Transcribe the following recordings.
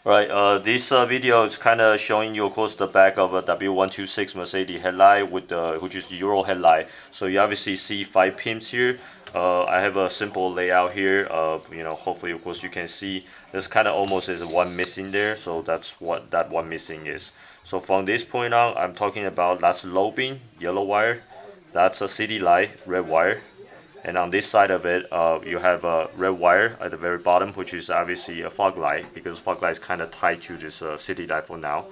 Right, this video is kind of showing you, of course, the back of a W126 Mercedes headlight with which is the Euro headlight. So you obviously see 5 pins here. I have a simple layout here. Hopefully, of course, you can see there's kind of almost is one missing there. So that's what that one missing is. So from this point on, I'm talking about that's low beam, yellow wire. That's a city light, red wire. And on this side of it, you have a red wire at the very bottom, which is obviously a fog light, because fog light is kind of tied to this city light for now.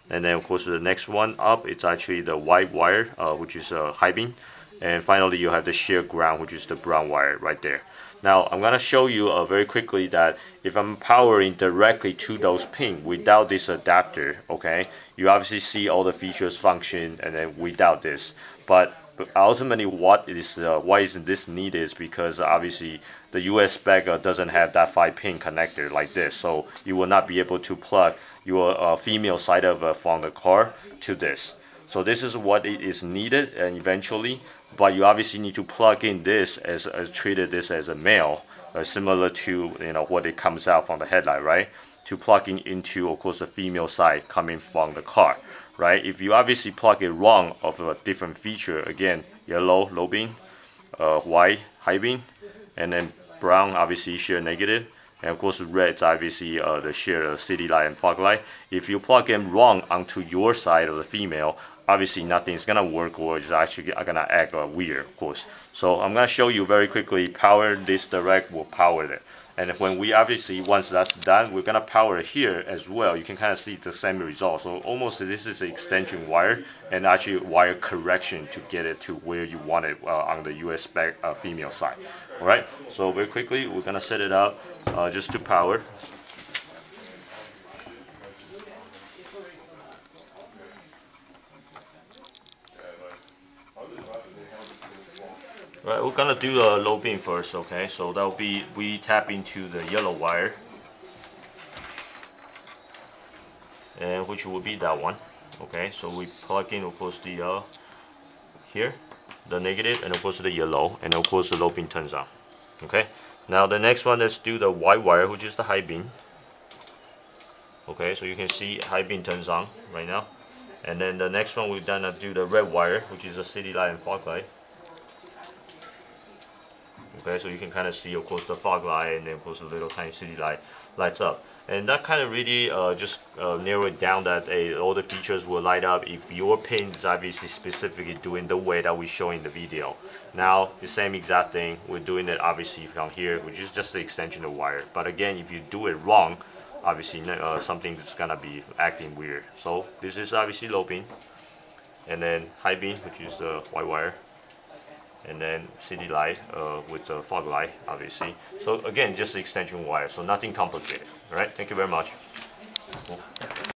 And then, of course, the next one up, it's actually the white wire, which is high beam. And finally, you have the sheer ground, which is the brown wire right there. Now, I'm going to show you very quickly that if I'm powering directly to those pins without this adapter, okay, you obviously see all the features function, and then without this. But ultimately, why isn't this needed is because obviously the US spec doesn't have that 5-pin connector like this, so you will not be able to plug your female side of from the car to this. So this is what it is needed, and eventually, but you obviously need to plug in this as treated this as a male, similar to what it comes out from the headlight, right? To plugging into, of course, the female side coming from the car. Right? If you obviously plug it wrong of a different feature, again, yellow, low beam, white, high beam, and then brown, obviously sheer negative, and of course red is obviously the sheer city light and fog light. If you plug them wrong onto your side of the female, obviously nothing's gonna work, or it's actually gonna act weird, of course. So I'm gonna show you very quickly. Power this direct will power it. And when we obviously, once that's done, we're gonna power it here as well. You can kind of see the same result. So almost this is an extension wire and actually wire correction to get it to where you want it on the US spec female side. All right, so very quickly, we're gonna set it up just to power. Right, we're gonna do a low beam first, okay? So that'll be, we tap into the yellow wire, and which will be that one, okay? So we plug in, of course, the here, the negative, and of course the yellow, and of course the low beam turns on, okay? Now the next one, let's do the white wire, which is the high beam. Okay, so you can see high beam turns on right now, and then the next one we're gonna do the red wire, which is a city light and fog light. Okay, so you can kind of see, of course, the fog light, and then of course the little tiny city light lights up, and that kind of really just narrow it down that all the features will light up if your pin is obviously specifically doing the way that we show in the video. Now the same exact thing, we're doing it obviously from here, which is just the extension of wire. But again, if you do it wrong, obviously something's gonna be acting weird. So this is obviously low beam, and then high beam, which is the white wire, and then city light with the fog light, obviously. So again, just the extension wire, so nothing complicated. All right, thank you very much. Cool.